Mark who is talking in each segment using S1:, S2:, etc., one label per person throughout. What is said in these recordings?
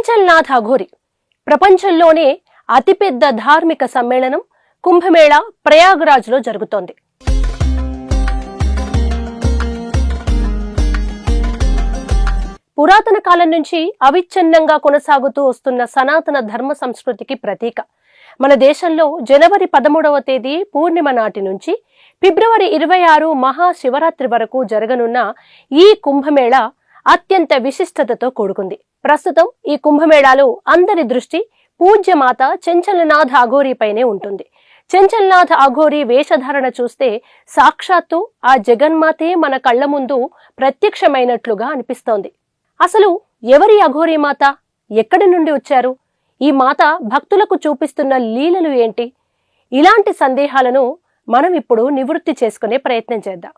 S1: చెంచల్నాథ్ అఘోరి ప్రపంచంలోనే అతిపెద్ద ధార్మిక సమ్మేళనం కుంభమేళా ప్రయాగ్రాజ్లో జరుగుతోంది. పురాతన కాలం నుంచి అవిచ్ఛిన్నంగా కొనసాగుతూ వస్తున్న సనాతన ధర్మ సంస్కృతికి ప్రతీక. మన దేశంలో జనవరి 13వ తేదీ పూర్ణిమ నాటి నుంచి ఫిబ్రవరి 26 మహాశివరాత్రి వరకు జరగనున్న ఈ కుంభమేళా అత్యంత విశిష్టతతో కూడుకుంది. ప్రస్తుతం ఈ కుంభమేళాలో అందరి దృష్టి పూజ్యమాత చెంచల్నాథ్ అఘోరి పైనే ఉంటుంది. చెంచల్నాథ్ అఘోరి వేషధారణ చూస్తే సాక్షాత్తు ఆ జగన్మాతే మన కళ్ల ముందు ప్రత్యక్షమైనట్లుగా అనిపిస్తోంది. అసలు ఎవరి అఘోరి మాత, ఎక్కడి నుండి వచ్చారు, ఈ మాత భక్తులకు చూపిస్తున్న లీలలు ఏంటి? ఇలాంటి సందేహాలను మనం ఇప్పుడు నివృత్తి చేసుకునే ప్రయత్నం చేద్దాం.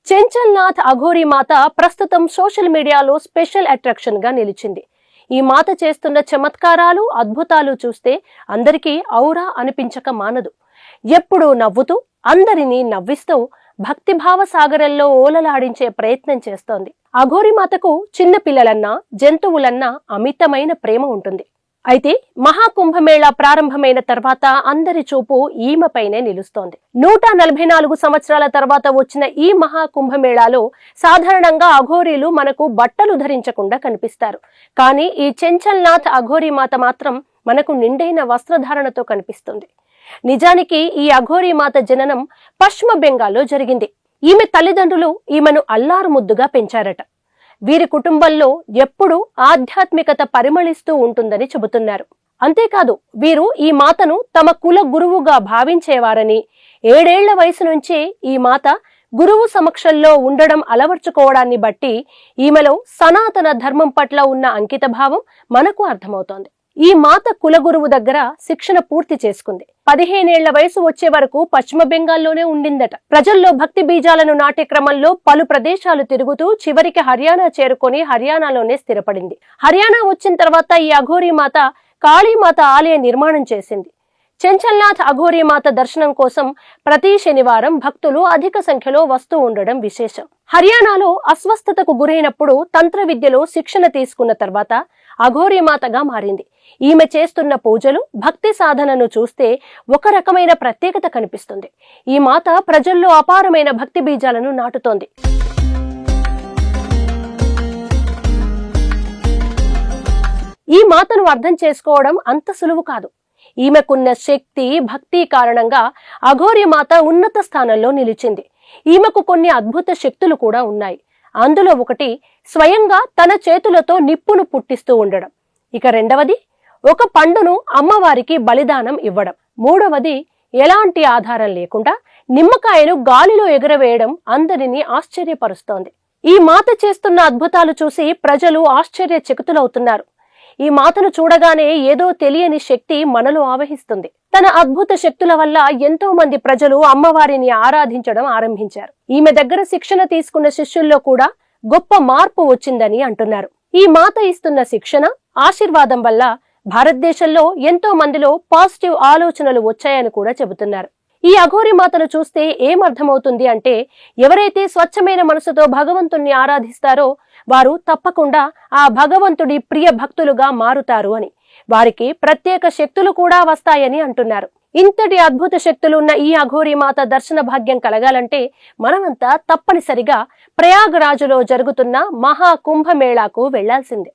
S1: చెంచల్నాథ్ అఘోరి మాత ప్రస్తుతం సోషల్ మీడియాలో స్పెషల్ అట్రాక్షన్ గా నిలిచింది. ఈ మాత చేస్తున్న చమత్కారాలు, అద్భుతాలు చూస్తే అందరికీ ఔరా అనిపించక మానదు. ఎప్పుడూ నవ్వుతూ అందరినీ నవ్విస్తూ భక్తిభావ సాగరంలో ఓలలాడించే ప్రయత్నం చేస్తోంది. అఘోరి మాతకు చిన్న పిల్లలన్నా జంతువులన్నా అమితమైన ప్రేమ ఉంటుంది. అయితే మహాకుంభమేళా ప్రారంభమైన తర్వాత అందరి చూపు ఈమెపైనే నిలుస్తోంది. 144 సంవత్సరాల తర్వాత వచ్చిన ఈ మహాకుంభమేళాలో సాధారణంగా అఘోరీలు మనకు బట్టలు ధరించకుండా కనిపిస్తారు. కానీ ఈ చెంచల్నాథ్ అఘోరి మాత మాత్రం మనకు నిండైన వస్త్రధారణతో కనిపిస్తుంది. నిజానికి ఈ అఘోరి మాత జననం పశ్చిమ బెంగాల్లో జరిగింది. ఈమె తల్లిదండ్రులు ఈమెను అల్లారు ముద్దుగా పెంచారట. వీరి కుటుంబంలో ఎప్పుడూ ఆధ్యాత్మికత పరిమళిస్తూ ఉంటుందని చెబుతున్నారు. అంతేకాదు వీరు ఈ మాతను తమ కుల గురువుగా భావించేవారని, 7 ఏళ్ల వయసు నుంచే ఈ మాత గురువు సమక్షంలో ఉండడం అలవర్చుకోవడాన్ని బట్టి ఈమెలో సనాతన ధర్మం పట్ల ఉన్న అంకిత భావం మనకు అర్థమవుతోంది. ఈ మాత కులగురువు దగ్గర శిక్షణ పూర్తి చేసుకుంది. 15 ఏళ్ల వయసు వచ్చే వరకు పశ్చిమ బెంగాల్లోనే ఉండిందట. ప్రజల్లో భక్తి బీజాలను నాటే క్రమంలో పలు ప్రదేశాలు తిరుగుతూ చివరికి హర్యానా చేరుకొని హర్యానాలోనే స్థిరపడింది. హర్యానా వచ్చిన తర్వాత ఈ అఘోరి మాత కాళీమాత ఆలయ నిర్మాణం చేసింది. చెంచల్నాథ్ అఘోరి మాత దర్శనం కోసం ప్రతి శనివారం భక్తులు అధిక సంఖ్యలో వస్తూ ఉండడం విశేషం. హర్యానాలో అస్వస్థతకు గురైనప్పుడు తంత్ర విద్యలో శిక్షణ తీసుకున్న తర్వాత అఘోరి మాతగా మారింది. ఈమె చేస్తున్న పూజలు, భక్తి సాధనను చూస్తే ఒక రకమైన ప్రత్యేకత కనిపిస్తుంది. ఈ మాత ప్రజల్లో అపారమైన భక్తి బీజాలను నాటుతోంది. ఈ మాతను అర్థం చేసుకోవడం అంత సులువు కాదు. ఈమెకున్న శక్తి, భక్తి కారణంగా అఘోరి మాత ఉన్నత స్థానంలో నిలిచింది. ఈమెకు కొన్ని అద్భుత శక్తులు కూడా ఉన్నాయి. అందులో ఒకటి స్వయంగా తన చేతులతో నిప్పును పుట్టిస్తూ ఉండడం. ఇక రెండవది ఒక పండును అమ్మవారికి బలిదానం ఇవ్వడం. మూడవది ఎలాంటి ఆధారం లేకుండా నిమ్మకాయను గాలిలో ఎగరవేయడం అందరినీ ఆశ్చర్యపరుస్తోంది. ఈ మాత చేస్తున్న అద్భుతాలు చూసి ప్రజలు ఆశ్చర్యచకితులవుతున్నారు. ఈ మాతను చూడగానే ఏదో తెలియని శక్తి మనలో ఆవహిస్తుంది. తన అద్భుత శక్తుల వల్ల ఎంతో మంది ప్రజలు అమ్మవారిని ఆరాధించడం ఆరంభించారు. ఈమె దగ్గర శిక్షణ తీసుకున్న శిష్యుల్లో కూడా గొప్ప మార్పు వచ్చిందని అంటున్నారు. ఈ మాత ఇస్తున్న శిక్షణ, ఆశీర్వాదం వల్ల భారతదేశంలో ఎంతో మందిలో పాజిటివ్ ఆలోచనలు వచ్చాయని కూడా చెబుతున్నారు. ఈ అఘోరి మాతను చూస్తే ఏమర్థమవుతుంది అంటే, ఎవరైతే స్వచ్ఛమైన మనసుతో భగవంతుణ్ణి ఆరాధిస్తారో వారు తప్పకుండా ఆ భగవంతుడి ప్రియ భక్తులుగా మారుతారు అని, వారికి ప్రత్యేక శక్తులు కూడా వస్తాయని అంటున్నారు. ఇంతటి అద్భుత శక్తులున్న ఈ అఘోరి మాత దర్శన భాగ్యం కలగాలంటే మనమంతా తప్పనిసరిగా ప్రయాగరాజులో జరుగుతున్న మహా కుంభమేళాకు వెళ్లాల్సిందే.